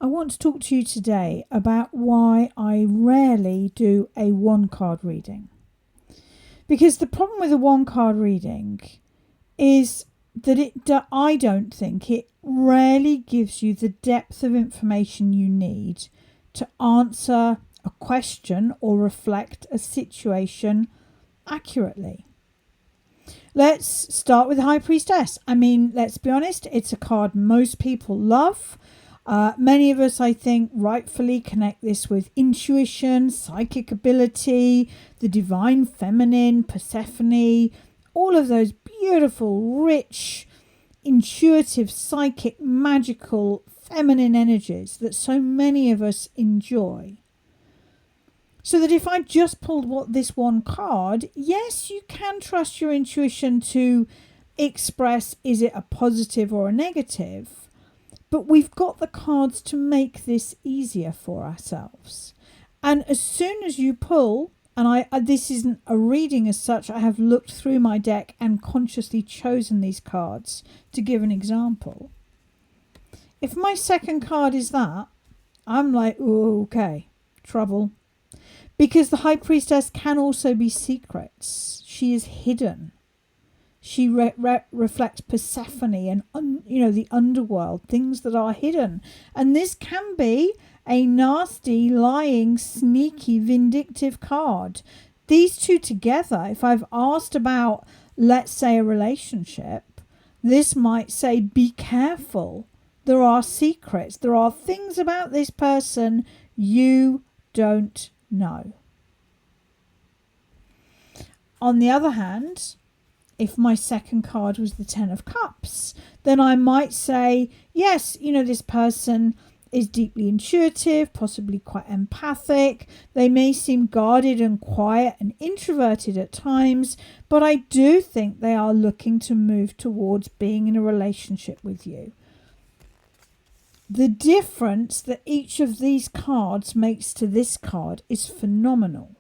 I want to talk to you today about why I rarely do a one card reading. Because the problem with a one card reading is that I don't think it rarely gives you the depth of information you need to answer a question or reflect a situation accurately. Let's start with High Priestess. I mean, let's be honest, it's a card most people love. Many of us, I think, rightfully connect this with intuition, psychic ability, the divine feminine, Persephone, all of those beautiful, rich, intuitive, psychic, magical, feminine energies that so many of us enjoy. So that if I just pulled this one card, yes, you can trust your intuition to express, is it a positive or a negative? But we've got the cards to make this easier for ourselves. And as soon as you pull, and this isn't a reading as such, I have looked through my deck and consciously chosen these cards to give an example. If my second card is that, I'm like, oh, okay, trouble. Because the High Priestess can also be secrets. She is hidden. She reflects Persephone and, the underworld, things that are hidden. And this can be a nasty, lying, sneaky, vindictive card. These two together, if I've asked about, let's say, a relationship, this might say, be careful. There are secrets. There are things about this person you don't know. On the other hand, if my second card was the Ten of Cups, then I might say, yes, this person is deeply intuitive, possibly quite empathic. They may seem guarded and quiet and introverted at times, but I do think they are looking to move towards being in a relationship with you. The difference that each of these cards makes to this card is phenomenal.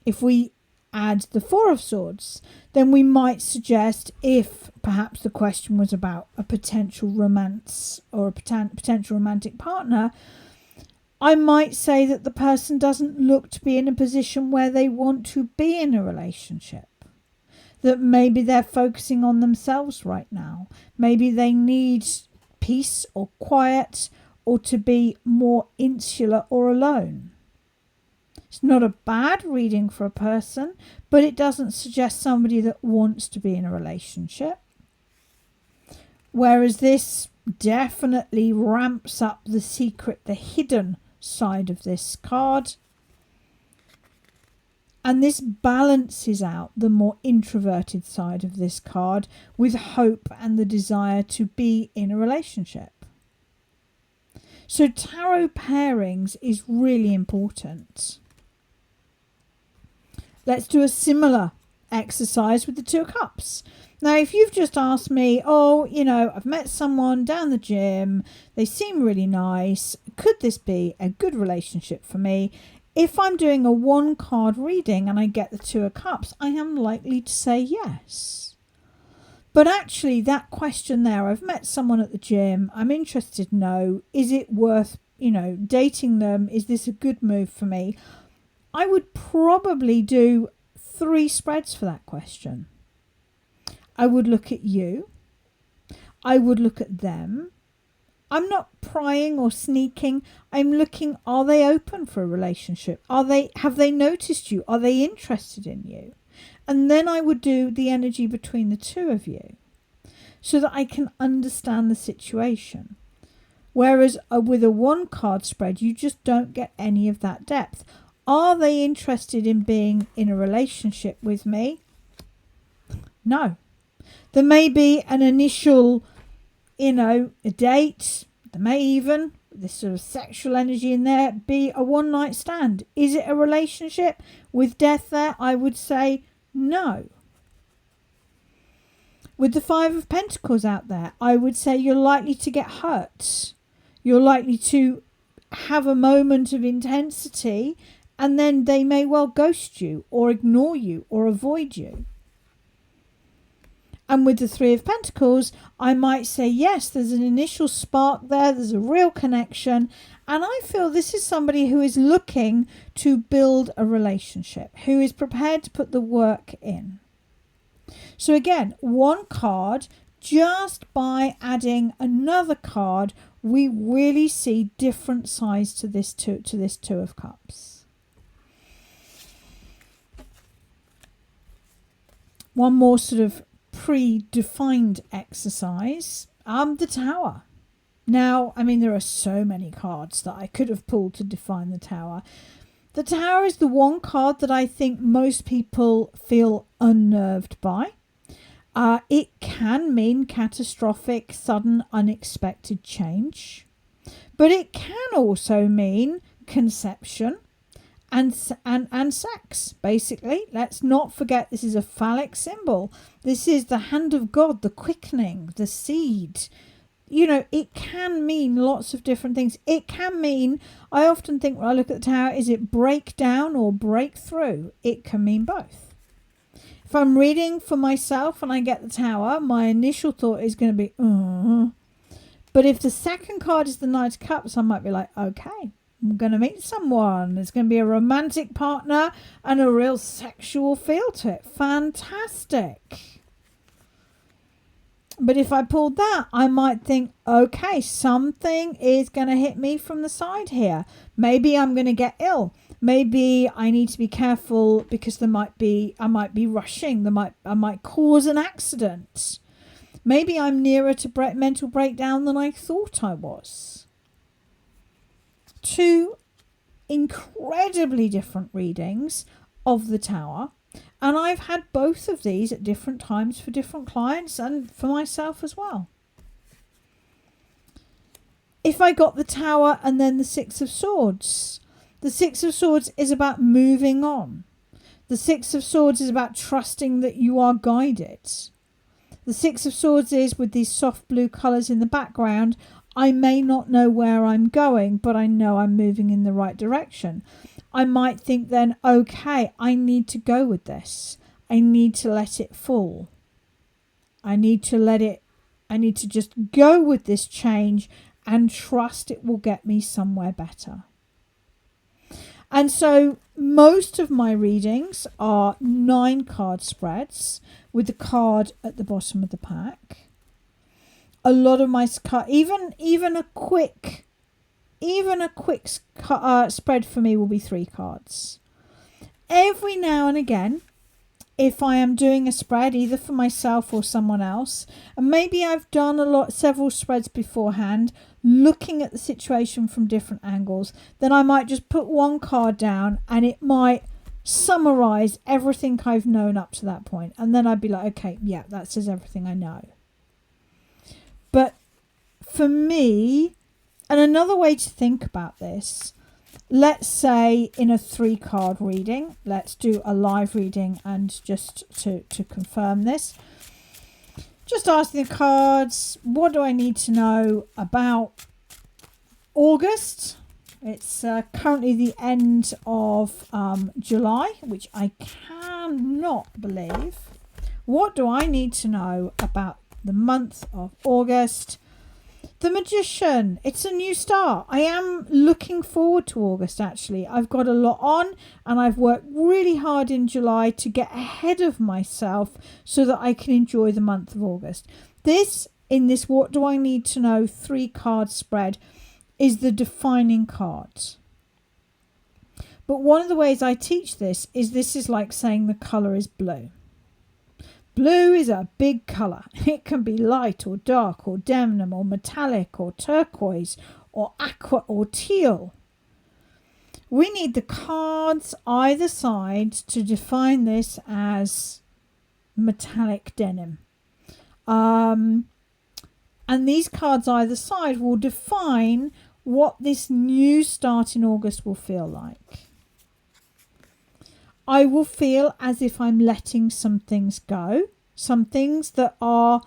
If we add the Four of Swords, then we might suggest, if perhaps the question was about a potential romance or a potential romantic partner, I might say that the person doesn't look to be in a position where they want to be in a relationship. That maybe they're focusing on themselves right now. Maybe they need peace or quiet, or to be more insular or alone. It's not a bad reading for a person, but it doesn't suggest somebody that wants to be in a relationship. Whereas this definitely ramps up the secret, the hidden side of this card. And this balances out the more introverted side of this card with hope and the desire to be in a relationship. So tarot pairings is really important. Let's do a similar exercise with the Two of Cups. Now, if you've just asked me, I've met someone down the gym, they seem really nice, could this be a good relationship for me? If I'm doing a one card reading and I get the Two of Cups, I am likely to say yes. But actually that question there, I've met someone at the gym, I'm interested to know, is it worth, dating them? Is this a good move for me? I would probably do 3 spreads for that question. I would look at you. I would look at them. I'm not prying or sneaking. I'm looking, are they open for a relationship? Have they noticed you? Are they interested in you? And then I would do the energy between the two of you so that I can understand the situation. Whereas with a one card spread, you just don't get any of that depth. Are they interested in being in a relationship with me? No. There may be an initial, a date. There may even, this sort of sexual energy in there, be a one night stand. Is it a relationship with death there? I would say no. With the Five of Pentacles out there, I would say you're likely to get hurt. You're likely to have a moment of intensity, and then they may well ghost you or ignore you or avoid you. And with the Three of Pentacles, I might say, yes, there's an initial spark there. There's a real connection. And I feel this is somebody who is looking to build a relationship, who is prepared to put the work in. So again, one card, just by adding another card, we really see different sides to this Two of Cups. One more sort of predefined exercise, the Tower. Now, I mean, there are so many cards that I could have pulled to define the Tower. The Tower is the one card that I think most people feel unnerved by. It can mean catastrophic, sudden, unexpected change. But it can also mean conception and sex, basically. Let's not forget this is a phallic symbol. This is the hand of God, the quickening, the seed. You know, it can mean lots of different things. It can mean, I often think when I look at the Tower, is it breakdown or breakthrough? It can mean both. If I'm reading for myself and I get the Tower, my initial thought is going to be, But if the second card is the Knight of Cups, I might be like, okay, I'm going to meet someone. There's going to be a romantic partner and a real sexual feel to it. Fantastic. But if I pulled that, I might think, okay, something is going to hit me from the side here. Maybe I'm going to get ill. Maybe I need to be careful because I might be rushing. I might cause an accident. Maybe I'm nearer to mental breakdown than I thought I was. Two incredibly different readings of the Tower. And I've had both of these at different times for different clients and for myself as well. If I got the Tower and then the Six of Swords, the Six of Swords is about moving on. The Six of Swords is about trusting that you are guided. The Six of Swords is with these soft blue colours in the background. I may not know where I'm going, but I know I'm moving in the right direction. I might think then, okay, I need to go with this. I need to let it fall. I need to just go with this change and trust it will get me somewhere better. And so most of my readings are 9 card spreads with the card at the bottom of the pack. A lot of my even a quick spread for me will be 3 cards. Every now and again, if I am doing a spread either for myself or someone else, and maybe I've done several spreads beforehand, looking at the situation from different angles, then I might just put 1 card down and it might summarize everything I've known up to that point. And then I'd be like, okay, yeah, that says everything I know. But for me, and another way to think about this, let's say in a 3-card reading, let's do a live reading and just to confirm this, just asking the cards, what do I need to know about August? It's currently the end of July, which I cannot believe. What do I need to know about the month of August? The Magician. It's a new start. I am looking forward to August, actually. I've got a lot on and I've worked really hard in July to get ahead of myself so that I can enjoy the month of August. In this What Do I Need to Know 3-card spread is the defining card. But one of the ways I teach this is like saying the colour is blue. Blue is a big colour. It can be light or dark or denim or metallic or turquoise or aqua or teal. We need the cards either side to define this as metallic denim. And these cards either side will define what this new start in August will feel like. I will feel as if I'm letting some things go, some things that are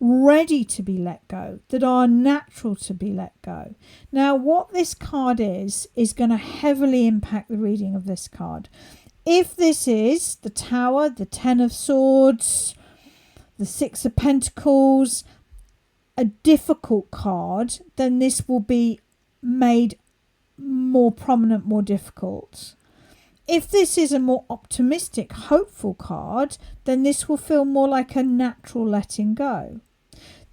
ready to be let go, that are natural to be let go. Now, what this card is going to heavily impact the reading of this card. If this is the Tower, the Ten of Swords, the Six of Pentacles, a difficult card, then this will be made more prominent, more difficult. If this is a more optimistic, hopeful card, then this will feel more like a natural letting go.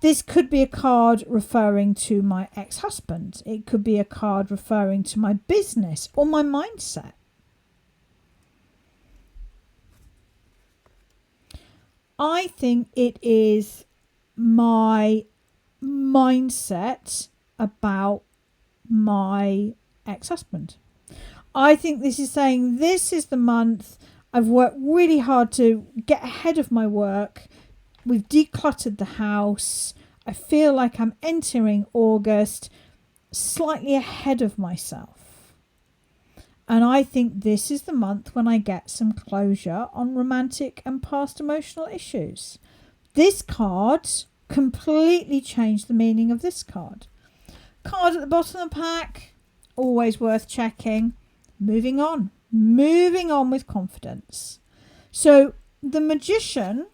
This could be a card referring to my ex-husband. It could be a card referring to my business or my mindset. I think it is my mindset about my ex-husband. I think this is saying this is the month I've worked really hard to get ahead of my work. We've decluttered the house. I feel like I'm entering August slightly ahead of myself. And I think this is the month when I get some closure on romantic and past emotional issues. This card completely changed the meaning of this card. Card at the bottom of the pack, always worth checking. Moving on with confidence. So the Magician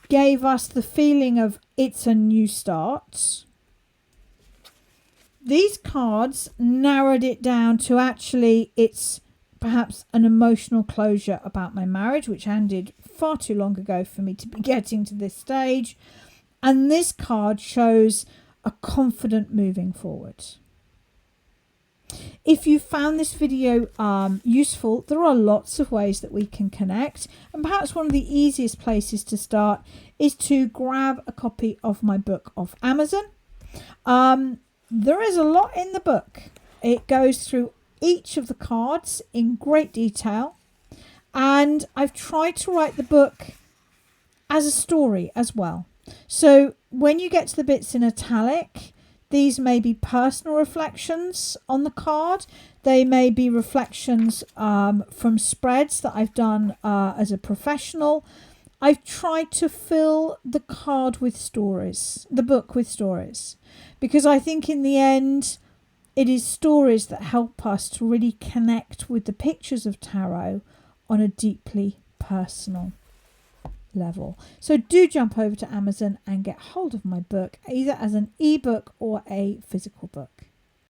gave us the feeling of it's a new start. These cards narrowed it down to actually it's perhaps an emotional closure about my marriage, which ended far too long ago for me to be getting to this stage. And this card shows a confident moving forward. If you found this video useful, there are lots of ways that we can connect, and perhaps one of the easiest places to start is to grab a copy of my book off Amazon. There is a lot in the book. It goes through each of the cards in great detail, and I've tried to write the book as a story as well. So when you get to the bits in italic, these may be personal reflections on the card. They may be reflections from spreads that I've done as a professional. I've tried to fill the card with stories, the book with stories, because I think in the end, it is stories that help us to really connect with the pictures of tarot on a deeply personal level. So do jump over to Amazon and get hold of my book, either as an ebook or a physical book.